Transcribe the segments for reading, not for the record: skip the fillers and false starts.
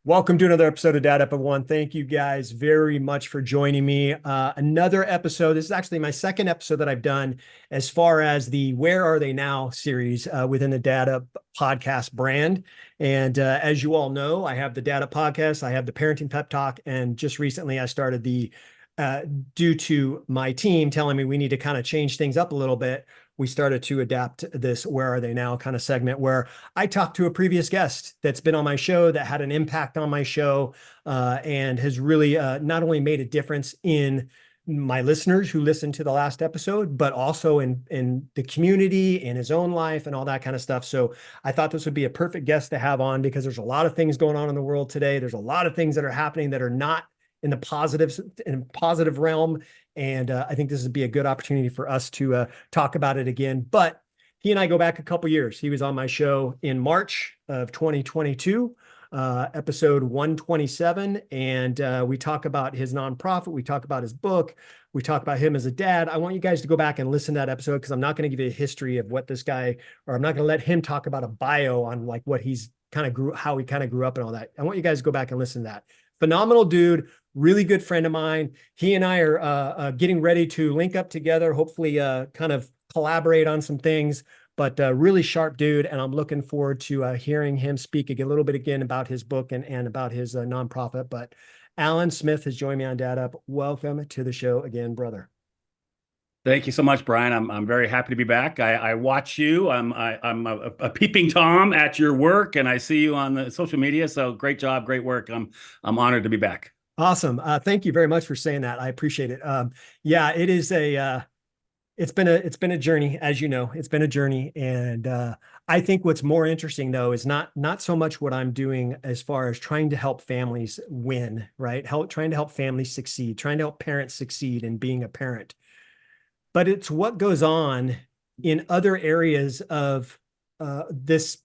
Welcome to another episode of Dad Up of One. Thank you guys very much for joining me. Another episode. This is actually my second episode that I've done as far as the Where Are They Now series within the Dad Up podcast brand. And as you all know, I have the Dad Up podcast, I have the Parenting Pep Talk, and just recently I started the due to my team telling me we need to kind of change things up a little bit, we started to adapt this Where Are They Now kind of segment where I talked to a previous guest that's been on my show that had an impact on my show and has really not only made a difference in my listeners who listened to the last episode, but also in the community, in his own life and all that kind of stuff. So I thought this would be a perfect guest to have on because there's a lot of things going on in the world today. There's a lot of things that are happening that are not in the positive realm. And I think this would be a good opportunity for us to talk about it again. But he and I go back a couple years. He was on my show in March of 2022, episode 127. And we talk about his nonprofit. We talk about his book. We talk about him as a dad. I want you guys to go back and listen to that episode because I'm not going to give you a history of what this guy, or I'm not going to let him talk about a bio on like what he's kind of how he kind of grew up and all that. I want you guys to go back and listen to that. Phenomenal dude, really good friend of mine. He and I are getting ready to link up together, hopefully kind of collaborate on some things, but really sharp dude. And I'm looking forward to hearing him speak a little bit again about his book and about his nonprofit. But Alan Smyth has joined me on Dad Up. Welcome to the show again, brother. Thank you so much, Bryan. I'm very happy to be back. I watch you. I'm a peeping Tom at your work, and I see you on the social media. So great job, great work. I'm honored to be back. Awesome. Thank you very much for saying that. I appreciate it. Yeah, it is it's been a journey, as you know. It's been a journey, and I think what's more interesting though is not so much what I'm doing as far as trying to help families win, right? Trying to help families succeed, trying to help parents succeed in being a parent. But it's what goes on in other areas of this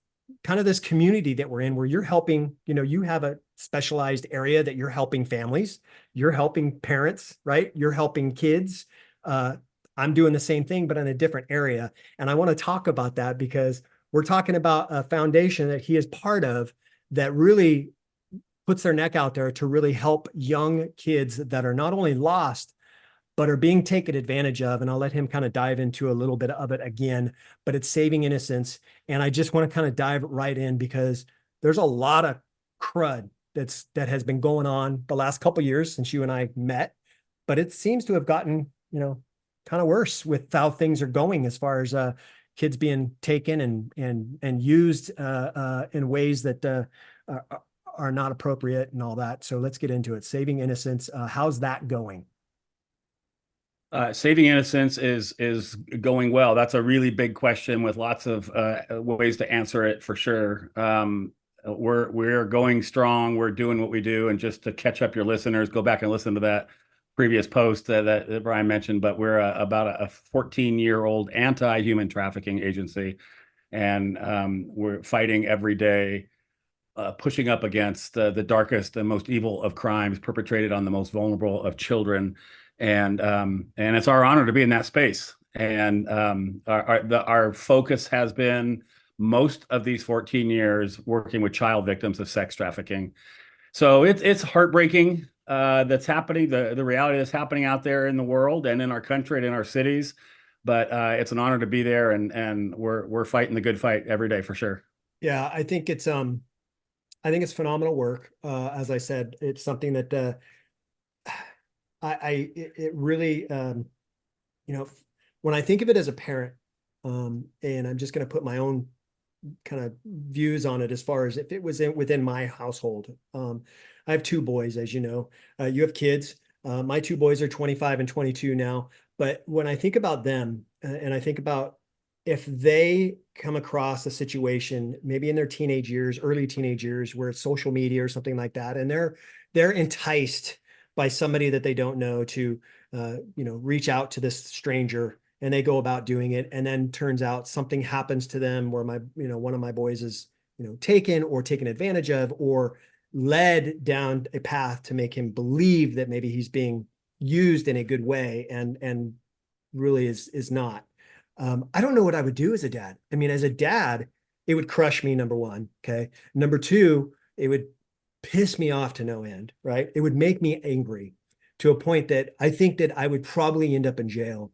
kind of this community that we're in, where you're helping, you have a specialized area that you're helping families, you're helping parents, right? You're helping kids. I'm doing the same thing, but in a different area. And I want to talk about that because we're talking about a foundation that he is part of that really puts their neck out there to really help young kids that are not only lost, but are being taken advantage of. And I'll let him kind of dive into a little bit of it again, but it's Saving Innocence. And I just want to kind of dive right in because there's a lot of crud that has been going on the last couple of years since you and I met, but it seems to have gotten, kind of worse with how things are going as far as kids being taken and used in ways that are not appropriate and all that. So let's get into it. Saving Innocence. How's that going? Saving Innocence is going well. That's a really big question with lots of ways to answer it for sure. We're going strong. We're doing what we do. And just to catch up your listeners, go back and listen to that previous post that Bryan mentioned. But we're about a 14-year-old anti-human trafficking agency, and we're fighting every day, pushing up against the darkest and most evil of crimes perpetrated on the most vulnerable of children. And it's our honor to be in that space. And our focus has been most of these 14 years working with child victims of sex trafficking. So it's heartbreaking that's happening, the reality that's happening out there in the world and in our country and in our cities. But it's an honor to be there, and we're fighting the good fight every day for sure. Yeah, I think it's phenomenal work. As I said, it's something that it really, when I think of it as a parent, and I'm just going to put my own kind of views on it as far as if it was within my household. I have two boys, as you know. You have kids. My two boys are 25 and 22 now. But when I think about them, and I think about if they come across a situation, maybe in their teenage years, early teenage years, where it's social media or something like that, and they're enticed by somebody that they don't know to, reach out to this stranger, and they go about doing it. And then turns out something happens to them where one of my boys is, taken advantage of, or led down a path to make him believe that maybe he's being used in a good way and really is not. I don't know what I would do as a dad. I mean, as a dad, it would crush me, number one. Okay. Number two, it would piss me off to no end, right? It would make me angry to a point that I think that I would probably end up in jail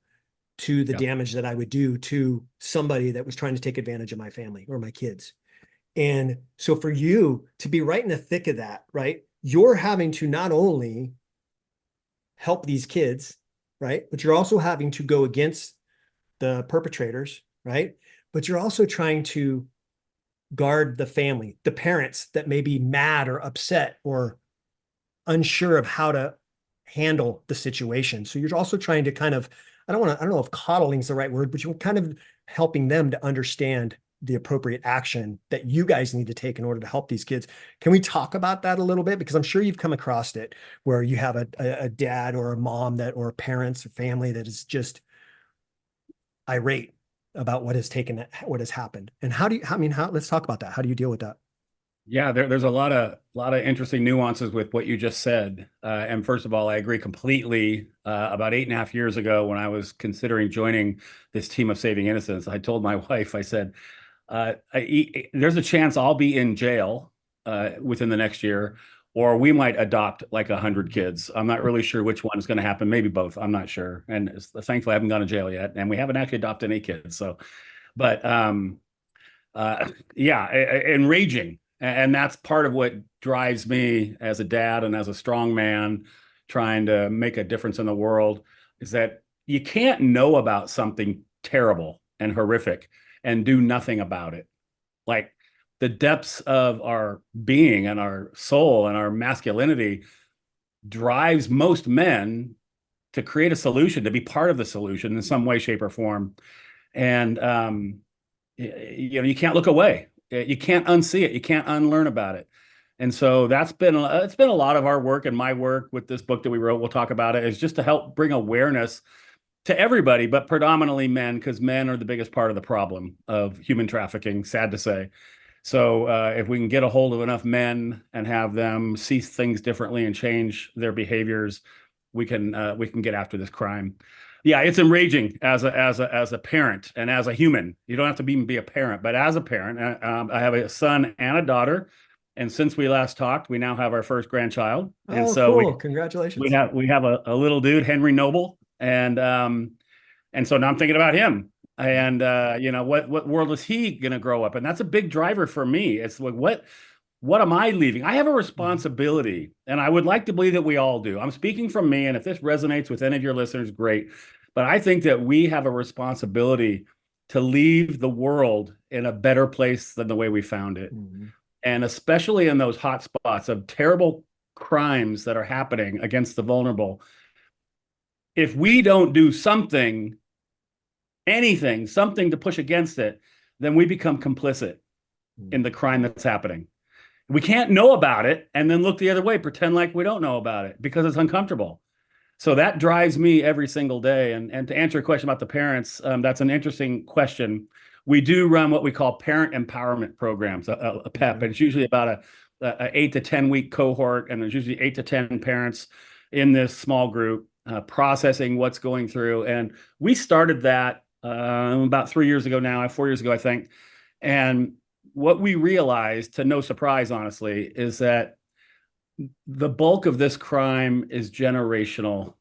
to the Yeah. damage that I would do to somebody that was trying to take advantage of my family or my kids. And so for you to be right in the thick of that, right? You're having to not only help these kids, right? But you're also having to go against the perpetrators, right? But you're also trying to guard the family, the parents that may be mad or upset or unsure of how to handle the situation. So you're also trying to kind of, I don't know if coddling is the right word, but you're kind of helping them to understand the appropriate action that you guys need to take in order to help these kids. Can we talk about that a little bit? Because I'm sure you've come across it where you have a dad or a mom that, or parents or family that is just irate about what has happened. And how do you, I mean, let's talk about that. How do you deal with that? Yeah, there's a lot of interesting nuances with what you just said. And first of all, I agree completely. About 8.5 years ago, when I was considering joining this team of Saving Innocence, I told my wife, I said, there's a chance I'll be in jail within the next year, or we might adopt like 100 kids. I'm not really sure which one is going to happen. Maybe both. I'm not sure. And thankfully, I haven't gone to jail yet, and we haven't actually adopted any kids. So, but yeah, enraging. And that's part of what drives me as a dad and as a strong man trying to make a difference in the world is that you can't know about something terrible and horrific and do nothing about it. Like the depths of our being and our soul and our masculinity drives most men to create a solution, to be part of the solution in some way, shape, or form. And you can't look away. You can't unsee it. You can't unlearn about it. And so it's been a lot of our work and my work with this book that we wrote. We'll talk about it, is just to help bring awareness to everybody, but predominantly men, because men are the biggest part of the problem of human trafficking, sad to say. So if we can get a hold of enough men and have them see things differently and change their behaviors, we can get after this crime. Yeah, it's enraging as a parent and as a human. You don't have to even be a parent, but as a parent, I have a son and a daughter, and since we last talked, we now have our first grandchild, and Oh, so cool. we Congratulations. have a little dude, Henry Noble, and so now I'm thinking about him. And what world is he going to grow up? And that's a big driver for me. It's like what am I leaving? I have a responsibility, and I would like to believe that we all do. I'm speaking from me, and if this resonates with any of your listeners, great. But I think that we have a responsibility to leave the world in a better place than the way we found it. Mhm. And especially in those hot spots of terrible crimes that are happening against the vulnerable. If we don't do something, anything, something to push against it, then we become complicit in the crime that's happening. We can't know about it and then look the other way, pretend like we don't know about it because it's uncomfortable. So that drives me every single day. And to answer a question about the parents, that's an interesting question. We do run what we call parent empowerment programs, a PEP, and it's usually about a 8 to 10 week cohort, and there's usually 8 to 10 parents in this small group processing what's going through. And we started that about 3 years ago now, 4 years ago, I think. And what we realized, to no surprise, honestly, is that the bulk of this crime is generational.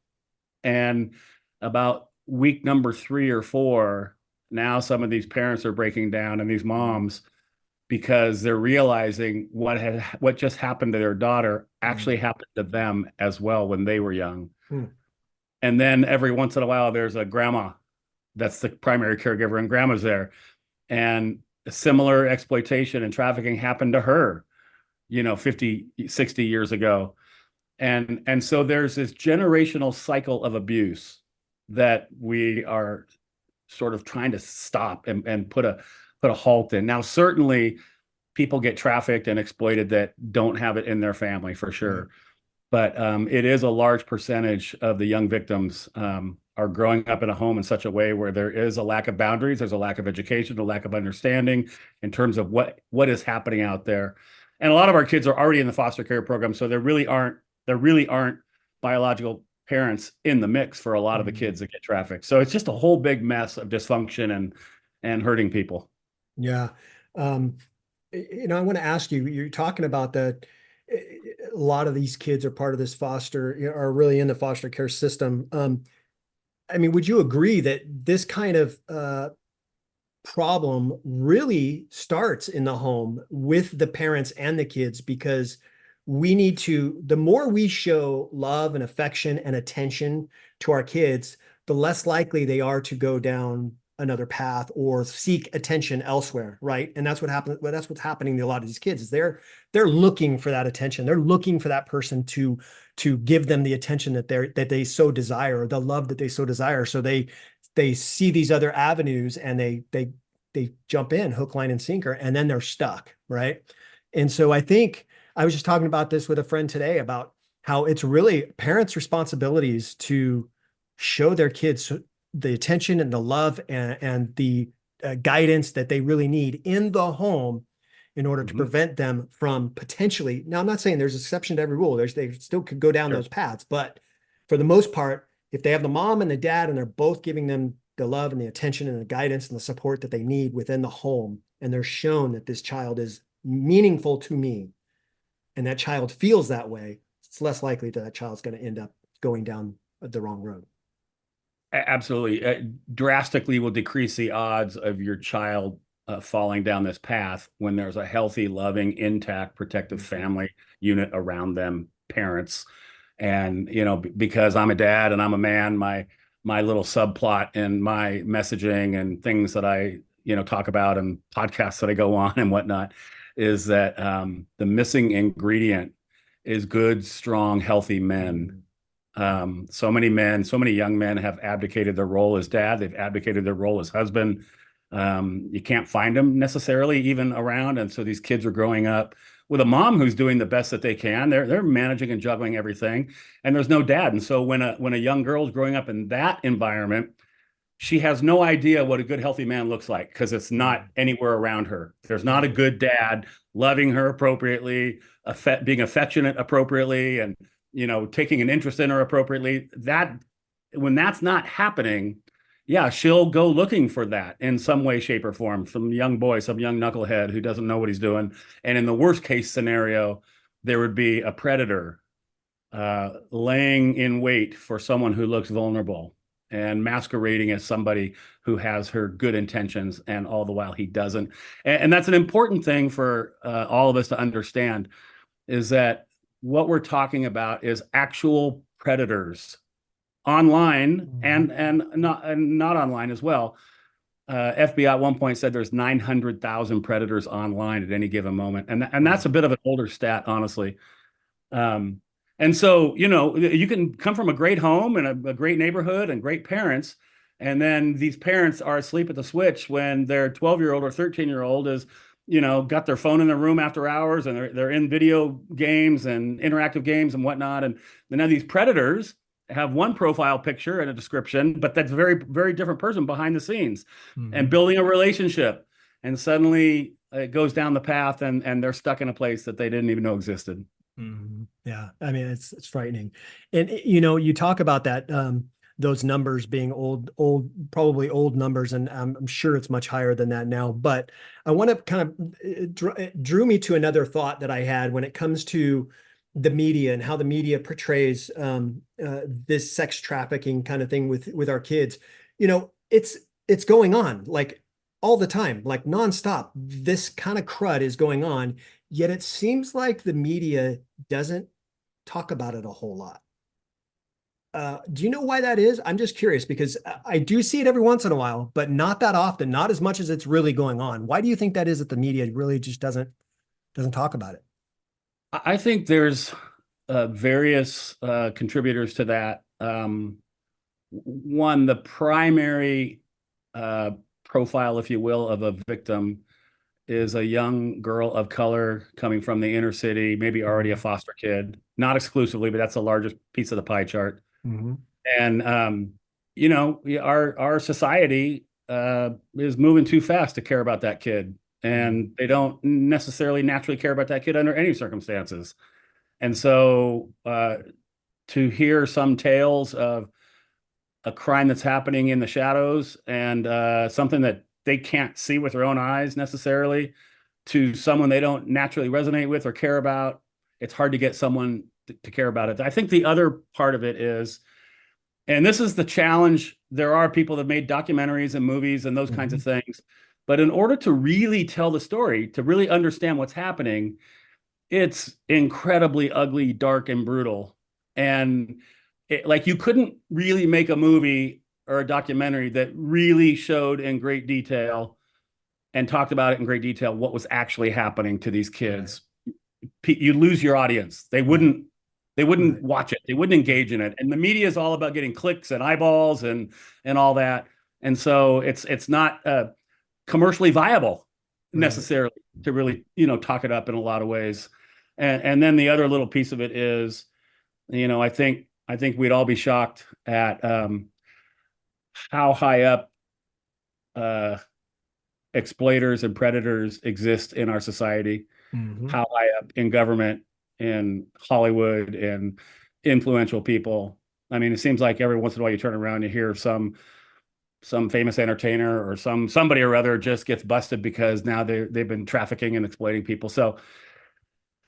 And about week number 3 or 4, now some of these parents are breaking down, and these moms, because they're realizing what just happened to their daughter actually happened to them as well when they were young. And then every once in a while, there's a grandma that's the primary caregiver, and grandma's there. And a similar exploitation and trafficking happened to her, 50, 60 years ago. And so there's this generational cycle of abuse that we are sort of trying to stop and put a halt in. Now, certainly people get trafficked and exploited that don't have it in their family, for sure. But it is a large percentage of the young victims are growing up in a home in such a way where there is a lack of boundaries, there's a lack of education, a lack of understanding in terms of what is happening out there. And a lot of our kids are already in the foster care program, so there really aren't biological parents in the mix for a lot of the kids that get trafficked. So it's just a whole big mess of dysfunction and hurting people. Yeah. I want to ask you, you're talking about that. a lot of these kids are part of this are really in the foster care system. I mean, would you agree that this kind of problem really starts in the home with the parents and the kids? Because the more we show love and affection and attention to our kids, the less likely they are to go down another path or seek attention elsewhere, right? And that's what happens. Well, that's what's happening to a lot of these kids is they're looking for that attention. They're looking for that person to give them the attention that they so desire, or the love that they so desire. So they see these other avenues and they jump in hook, line, and sinker, and then they're stuck, right? And so I think I was just talking about this with a friend today about how it's really parents' responsibilities to show their kids the attention and the love and the guidance that they really need in the home in order to prevent them from potentially. Now, I'm not saying there's an exception to every rule. They still could go down those paths, but for the most part, if they have the mom and the dad and they're both giving them the love and the attention and the guidance and the support that they need within the home, and they're shown that this child is meaningful to me, and that child feels that way, it's less likely that child's going to end up going down the wrong road. Absolutely. Drastically will decrease the odds of your child falling down this path when there's a healthy, loving, intact, protective family unit around them, parents. And, because I'm a dad and I'm a man, my little subplot and my messaging and things that I, talk about and podcasts that I go on and whatnot is that the missing ingredient is good, strong, healthy men. So many men, so many young men have abdicated their role as dad. They've abdicated their role as husband. You can't find them necessarily even around. And so these kids are growing up with a mom who's doing the best that they can. They're managing and juggling everything, and there's no dad. And so when a young girl is growing up in that environment, she has no idea what a good, healthy man looks like because it's not anywhere around her. There's not a good dad loving her appropriately, being affectionate appropriately, and taking an interest in her appropriately. That when that's not happening, yeah, she'll go looking for that in some way, shape, or form. Some young boy, some young knucklehead who doesn't know what he's doing. And in the worst case scenario, there would be a predator laying in wait for someone who looks vulnerable and masquerading as somebody who has her good intentions, and all the while he doesn't. And that's an important thing for all of us to understand, is that what we're talking about is actual predators online and not online as well. FBI at one point said there's 900,000 predators online at any given moment, and that's a bit of an older stat, honestly. And so, you can come from a great home and a great neighborhood and great parents, and then these parents are asleep at the switch when their 12-year-old or 13-year-old is, got their phone in their room after hours, and they're in video games and interactive games and whatnot. And then these predators have one profile picture and a description, but that's a very, very different person behind the scenes and building a relationship. And suddenly it goes down the path and they're stuck in a place that they didn't even know existed. Yeah. I mean, it's frightening. And, you talk about that, those numbers being probably old numbers. And I'm sure it's much higher than that now, but I want to kind of, it drew me to another thought that I had when it comes to the media and how the media portrays this sex trafficking kind of thing with our kids. It's going on like all the time, like nonstop. This kind of crud is going on, yet it seems like the media doesn't talk about it a whole lot. Do you know why that is? I'm just curious because I do see it every once in a while, but not that often, not as much as it's really going on. Why do you think that is that the media really just doesn't talk about it? I think there's various contributors to that. One, the primary profile, if you will, of a victim is a young girl of color coming from the inner city, maybe already a foster kid, not exclusively, but that's the largest piece of the pie chart. And, our society is moving too fast to care about that kid. And they don't necessarily naturally care about that kid under any circumstances. And so to hear some tales of a crime that's happening in the shadows and something that they can't see with their own eyes necessarily, to someone they don't naturally resonate with or care about, it's hard to get someone to care about it. I think the other part of it is, and this is the challenge. There are people that made documentaries and movies and those kinds of things. But in order to really tell the story, to really understand what's happening, it's incredibly ugly, dark, and brutal. And like you couldn't really make a movie or a documentary that really showed in great detail and talked about it in great detail what was actually happening to these kids. Right. You lose your audience. They wouldn't watch it. They wouldn't engage in it. And the media is all about getting clicks and eyeballs and all that. And so it's not commercially viable necessarily to really, talk it up in a lot of ways. And then the other little piece of it is, I think we'd all be shocked at how high up exploiters and predators exist in our society, how high up in government, in Hollywood, and influential people. I mean, it seems like every once in a while you turn around and you hear some famous entertainer or somebody or other just gets busted because now they've been trafficking and exploiting people. So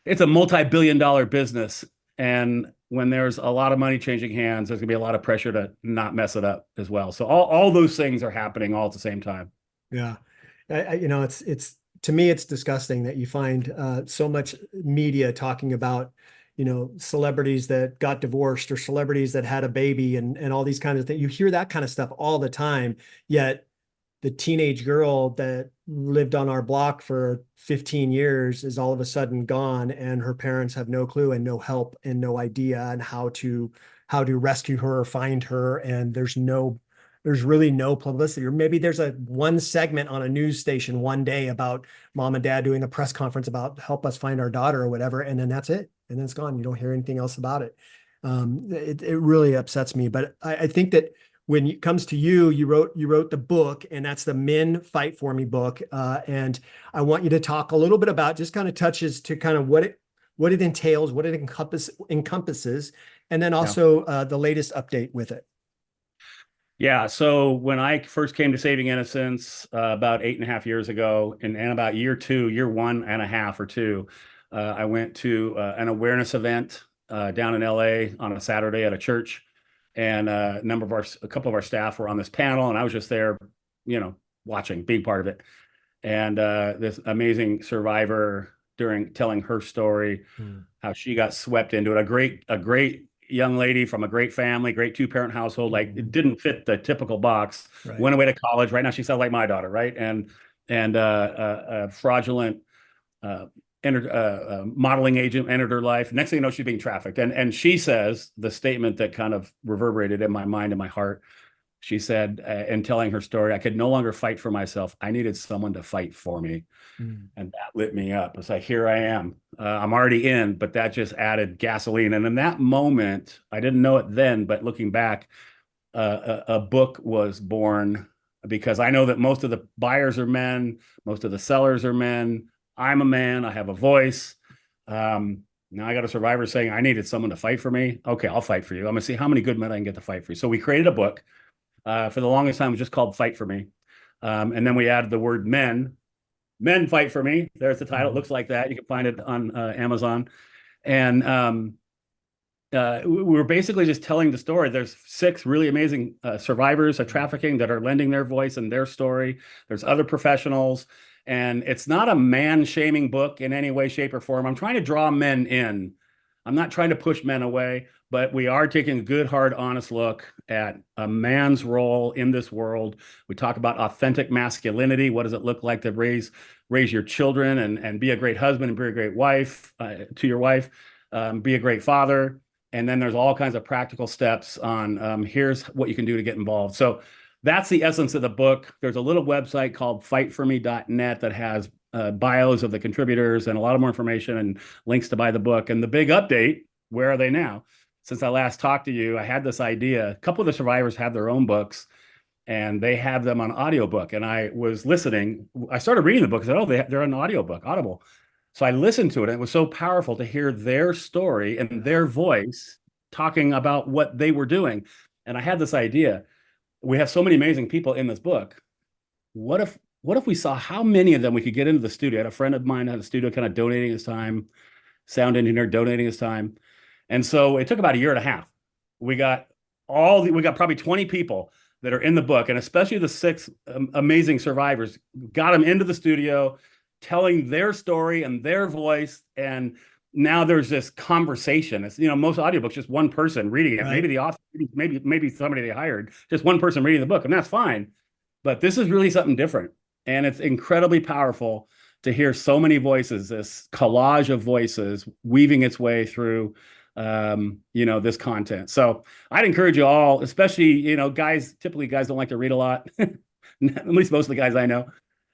it's a multi-billion-dollar business. And when there's a lot of money changing hands, there's gonna be a lot of pressure to not mess it up as well. So all those things are happening all at the same time. Yeah. It's to me, it's disgusting that you find so much media talking about, celebrities that got divorced or celebrities that had a baby and all these kinds of things. You hear that kind of stuff all the time, yet the teenage girl that lived on our block for 15 years is all of a sudden gone, and her parents have no clue and no help and no idea on how to rescue her or find her. And there's really no publicity. Or maybe there's one segment on a news station one day about mom and dad doing a press conference about help us find our daughter or whatever, and then that's it. And then it's gone. You don't hear anything else about it. It really upsets me. But I think that when it comes to you wrote the book, and that's the Men Fight For Me book. And I want you to talk a little bit about, just kind of touches to kind of what it entails, what it encompasses, and then also the latest update with it. Yeah. So when I first came to Saving Innocence about 8.5 years ago, and about year 1.5 or 2, I went to an awareness event down in LA on a Saturday at a church, and a couple of our staff were on this panel, and I was just there, watching, being part of it. And this amazing survivor, during telling her story, how she got swept into it. A great young lady from a great family, great 2-parent household. Like, it didn't fit the typical box. Right. Went away to college. Right now, she sounds like my daughter, right? And a fraudulent modeling agent entered her life. Next thing you know, she's being trafficked. And she says the statement that kind of reverberated in my mind and my heart. She said, in telling her story, I could no longer fight for myself. I needed someone to fight for me. And that lit me up. It's like, here I am. I'm already in, but that just added gasoline. And in that moment, I didn't know it then, but looking back, a book was born, because I know that most of the buyers are men, most of the sellers are men. I'm a man. I have a voice. Now I got a survivor saying, I needed someone to fight for me. Okay, I'll fight for you. I'm going to see how many good men I can get to fight for you. So we created a book. For the longest time, it was just called Fight For Me. And then we added the word men. Men Fight For Me. There's the title. It looks like that. You can find it on Amazon. And we were basically just telling the story. There's 6 really amazing survivors of trafficking that are lending their voice and their story. There's other professionals. And it's not a man-shaming book in any way, shape, or form. I'm trying to draw men in. I'm not trying to push men away, but we are taking a good, hard, honest look at a man's role in this world. We talk about authentic masculinity. What does it look like to raise your children and be a great husband and be a great wife to your wife, be a great father. And then there's all kinds of practical steps on here's what you can do to get involved. So that's the essence of the book. There's a little website called fightforme.net that has bios of the contributors and a lot of more information and links to buy the book. And the big update, where are they now? Since I last talked to you, I had this idea. A couple of the survivors have their own books, and they have them on audiobook. And I was listening. I started reading the book. I said, oh, they're on audiobook, Audible. So I listened to it. And it was so powerful to hear their story and their voice talking about what they were doing. And I had this idea. We have so many amazing people in this book. What if we saw how many of them we could get into the studio? I had a friend of mine had a studio kind of donating his time. sound engineer donating his time. And so it took about a year and a half. We got we got probably 20 people that are in the book, and especially the six amazing survivors, got them into the studio, telling their story and their voice. And now there's this conversation. It's, most audiobooks, just one person reading it. Right. Maybe the author, maybe somebody they hired, just one person reading the book, and that's fine. But this is really something different. And it's incredibly powerful to hear so many voices, this collage of voices weaving its way through this content. So I'd encourage you all, especially, typically guys don't like to read a lot, at least most of the guys I know.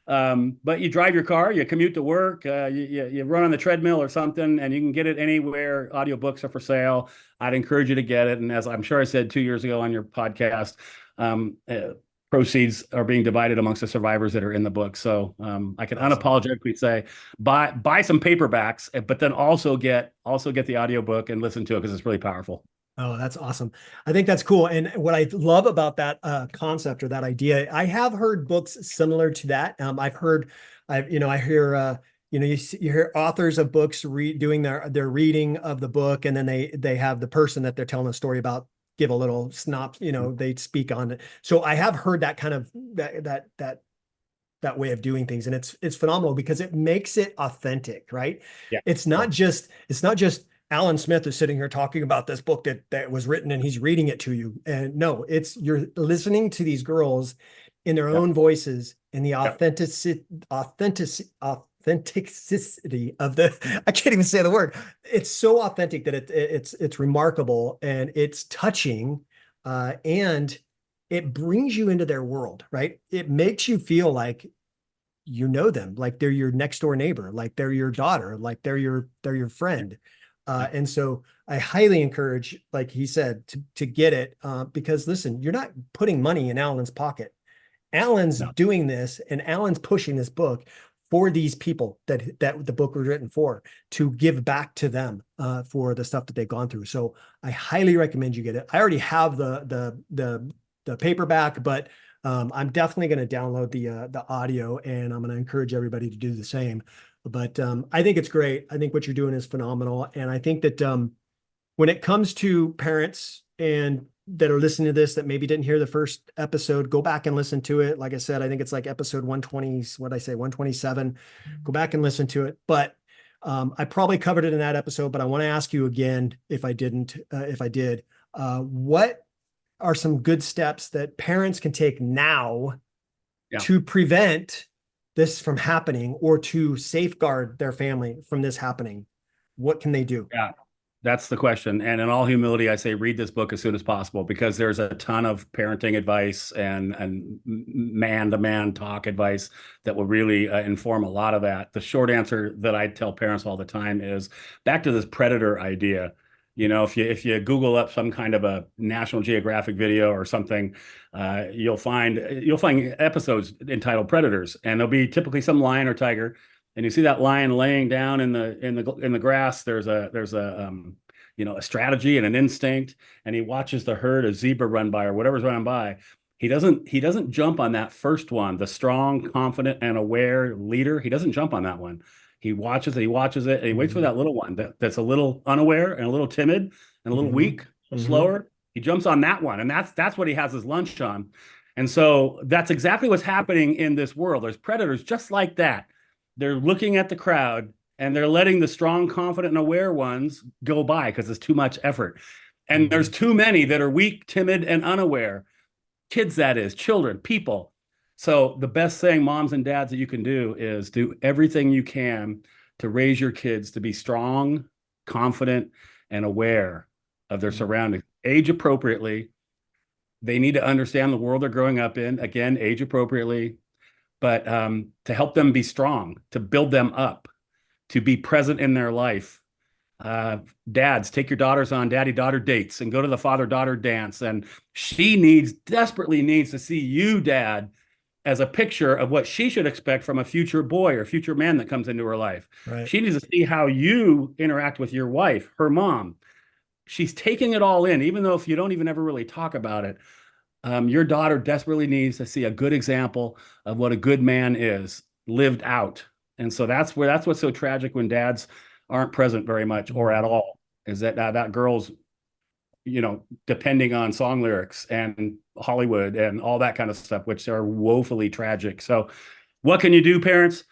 But you drive your car, you commute to work, you run on the treadmill or something, and you can get it anywhere. Audiobooks are for sale. I'd encourage you to get it. And as I'm sure I said 2 years ago on your podcast, proceeds are being divided amongst the survivors that are in the book. So I can unapologetically say buy some paperbacks, but then also get the audiobook and listen to it, because it's really powerful. Oh, that's awesome. I think that's cool. And what I love about that concept or that idea, I have heard books similar to that. I hear you hear authors of books doing their reading of the book, and then they have the person that they're telling a story about give a little they speak on it. So I have heard that kind of that way of doing things, and it's phenomenal because it makes it authentic, right? Yeah. It's not just Alan Smyth is sitting here talking about this book that was written and he's reading it to you. And no, you're listening to these girls in their own voices, in the authenticity of the, I can't even say the word. It's so authentic that it's remarkable, and it's touching, and it brings you into their world, right? It makes you feel like you know them, like they're your next door neighbor, like they're your daughter, like they're your friend. And so I highly encourage, like he said, to get it, because listen, you're not putting money in Alan's pocket. Alan's doing this, and Alan's pushing this book for these people that the book was written for, to give back to them for the stuff that they've gone through. So I highly recommend you get it. I already have the paperback, but I'm definitely going to download the audio, and I'm going to encourage everybody to do the same. But I think it's great. I think what you're doing is phenomenal. And I think that when it comes to parents and that are listening to this that maybe didn't hear the first episode, go back and listen to it. Like I said, I think it's like episode 120, what did I say, 127. Go back and listen to it. But I probably covered it in that episode, but I want to ask you again, if I did, what are some good steps that parents can take now to prevent this from happening, or to safeguard their family from this happening? What can they do? Yeah, that's the question. And in all humility, I say read this book as soon as possible, because there's a ton of parenting advice and man-to-man talk advice that will really inform a lot of that. The short answer that I tell parents all the time is back to this predator idea. If you Google up some kind of a National Geographic video or something, you'll find episodes entitled Predators, and there'll be typically some lion or tiger, and you see that lion laying down in the grass. There's a strategy and an instinct, and he watches the herd, a zebra run by or whatever's running by. He doesn't jump on that first one, the strong, confident, and aware leader. He doesn't jump on that one. He watches it, and he waits for that little one that's a little unaware and a little timid and a little weak, slower. He jumps on that one, and that's what he has his lunch on. And so that's exactly what's happening in this world. There's predators just like that. They're looking at the crowd, and they're letting the strong, confident, and aware ones go by because it's too much effort. And there's too many that are weak, timid, and unaware. Kids, that is, children, people. So the best thing, moms and dads, that you can do is do everything you can to raise your kids to be strong, confident, and aware of their surroundings. Age appropriately. They need to understand the world they're growing up in. Again, age appropriately, but to help them be strong, to build them up, to be present in their life. Dads, take your daughters on daddy-daughter dates and go to the father-daughter dance. And she desperately needs to see you, dad, as a picture of what she should expect from a future boy or future man that comes into her life. Right. She needs to see how you interact with your wife, her mom. She's taking it all in, even though if you don't even ever really talk about it. Your daughter desperately needs to see a good example of what a good man is lived out. And so that's what's so tragic when dads aren't present very much or at all, is that girl's, depending on song lyrics and Hollywood and all that kind of stuff, which are woefully tragic. So what can you do, parents?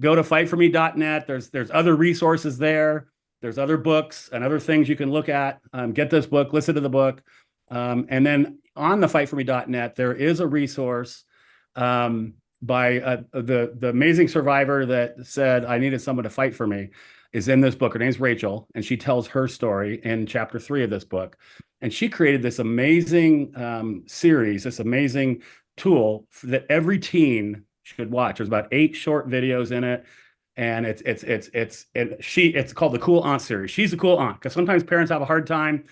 Go to fightforme.net. There's other resources there. There's other books and other things you can look at. Get this book, listen to the book. And then on the fightforme.net, there is a resource by the amazing survivor that said, I needed someone to fight for me, is in this book. Her name's Rachel, and she tells her story in chapter 3 of this book. And she created this amazing series, this amazing tool that every teen should watch. There's about 8 short videos in it. And it's called the Cool Aunt series. She's a cool aunt, because sometimes parents have a hard time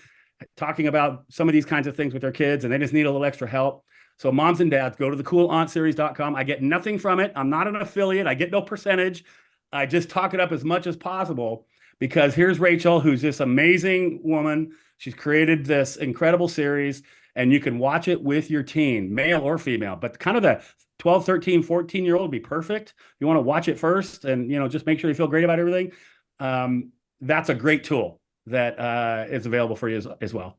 talking about some of these kinds of things with their kids, and they just need a little extra help. So moms and dads, go to thecoolauntseries.com. I get nothing from it. I'm not an affiliate. I get no percentage. I just talk it up as much as possible, because here's Rachel, who's this amazing woman. She's created this incredible series, and you can watch it with your teen, male or female, but kind of the 12, 13, 14-year-old would be perfect. You want to watch it first and, just make sure you feel great about everything. That's a great tool that is available for you as well.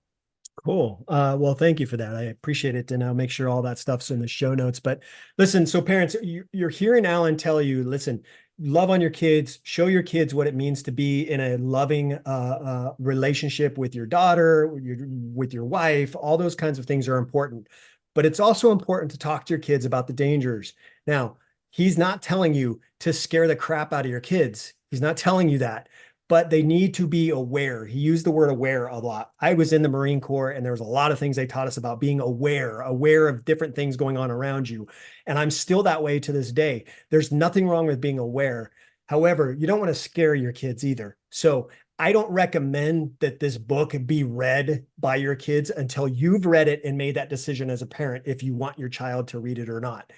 Cool. Well, thank you for that. I appreciate it. And I'll make sure all that stuff's in the show notes. But listen, so parents, you're hearing Alan tell you, listen, love on your kids, show your kids what it means to be in a loving relationship with your daughter, with your wife. All those kinds of things are important. But it's also important to talk to your kids about the dangers. Now, he's not telling you to scare the crap out of your kids. He's not telling you that. But they need to be aware. He used the word aware a lot. I was in the Marine Corps, and there was a lot of things they taught us about being aware of different things going on around you. And I'm still that way to this day. There's nothing wrong with being aware. However, you don't want to scare your kids either. So I don't recommend that this book be read by your kids until you've read it and made that decision as a parent, if you want your child to read it or not.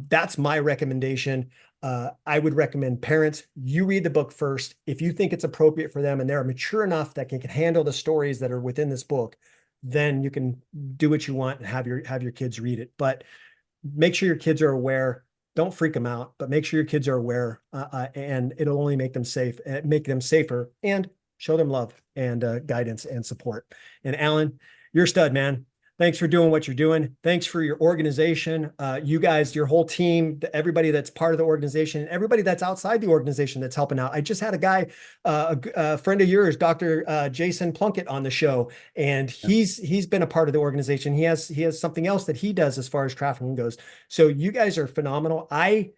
That's my recommendation. I would recommend parents, you read the book first. If you think it's appropriate for them and they're mature enough that can handle the stories that are within this book, then you can do what you want and have your kids read it. But make sure your kids are aware. Don't freak them out, but make sure your kids are aware, and it'll only make them safer, and show them love and guidance and support. And Alan, you're a stud, man. Thanks for doing what you're doing. Thanks for your organization. You guys, your whole team, everybody that's part of the organization, everybody that's outside the organization that's helping out. I just had a guy, a friend of yours, Dr. Jason Plunkett, on the show, and he's been a part of the organization. He has something else that he does as far as trafficking goes. So you guys are phenomenal. I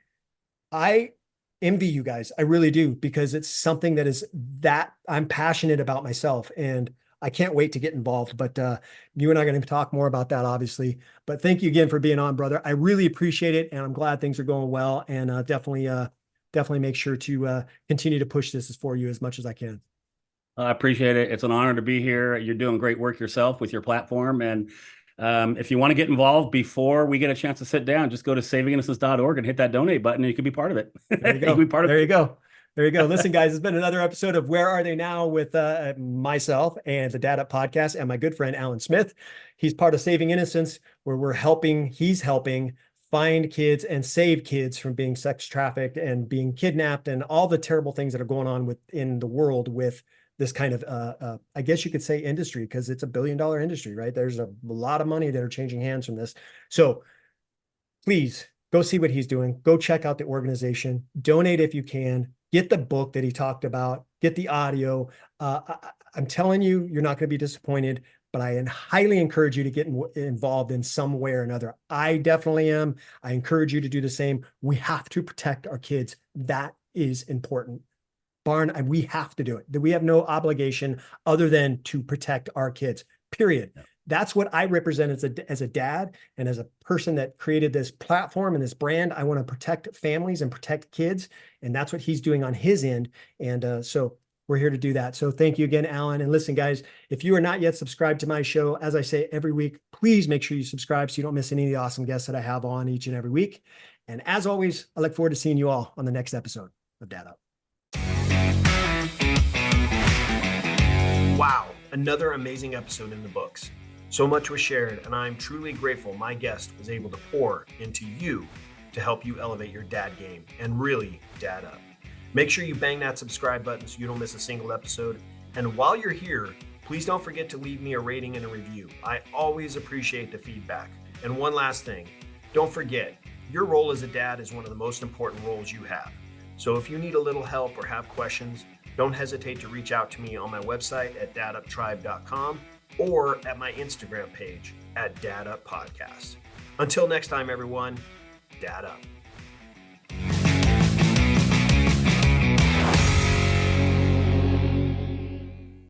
envy you guys. I really do, because it's something that I'm passionate about myself, and I can't wait to get involved. But you and I are going to talk more about that, obviously. But thank you again for being on, brother. I really appreciate it, and I'm glad things are going well. And definitely make sure to continue to push this for you as much as I can. I appreciate it. It's an honor to be here. You're doing great work yourself with your platform. And if you want to get involved before we get a chance to sit down, just go to savinginnocence.org and hit that donate button, and you can be part of it. There you go. There you go. There you go. Listen, guys, it's been another episode of Where Are They Now with myself and the Dad Up Podcast and my good friend, Alan Smyth. He's part of Saving Innocence, where he's helping find kids and save kids from being sex trafficked and being kidnapped and all the terrible things that are going on in the world with this kind of, I guess you could say, industry, because it's $1 billion industry, right? There's a lot of money that are changing hands from this. So please go see what he's doing. Go check out the organization. Donate if you can. Get the book that he talked about. Get the audio. I'm telling you, you're not going to be disappointed, but I highly encourage you to get involved in some way or another. I definitely am. I encourage you to do the same. We have to protect our kids. That is important. Barn, we have to do it. We have no obligation other than to protect our kids, period. Yeah. That's what I represent as a dad and as a person that created this platform and this brand. I want to protect families and protect kids. And that's what he's doing on his end. And so we're here to do that. So thank you again, Alan. And listen, guys, if you are not yet subscribed to my show, as I say every week, please make sure you subscribe so you don't miss any of the awesome guests that I have on each and every week. And as always, I look forward to seeing you all on the next episode of Dad Up. Wow, another amazing episode in the books. So much was shared, and I'm truly grateful my guest was able to pour into you to help you elevate your dad game and really dad up. Make sure you bang that subscribe button so you don't miss a single episode. And while you're here, please don't forget to leave me a rating and a review. I always appreciate the feedback. And one last thing, don't forget, your role as a dad is one of the most important roles you have. So if you need a little help or have questions, don't hesitate to reach out to me on my website at daduptribe.com or at my Instagram page at daduppodcast. Until next time, everyone, Dad Up.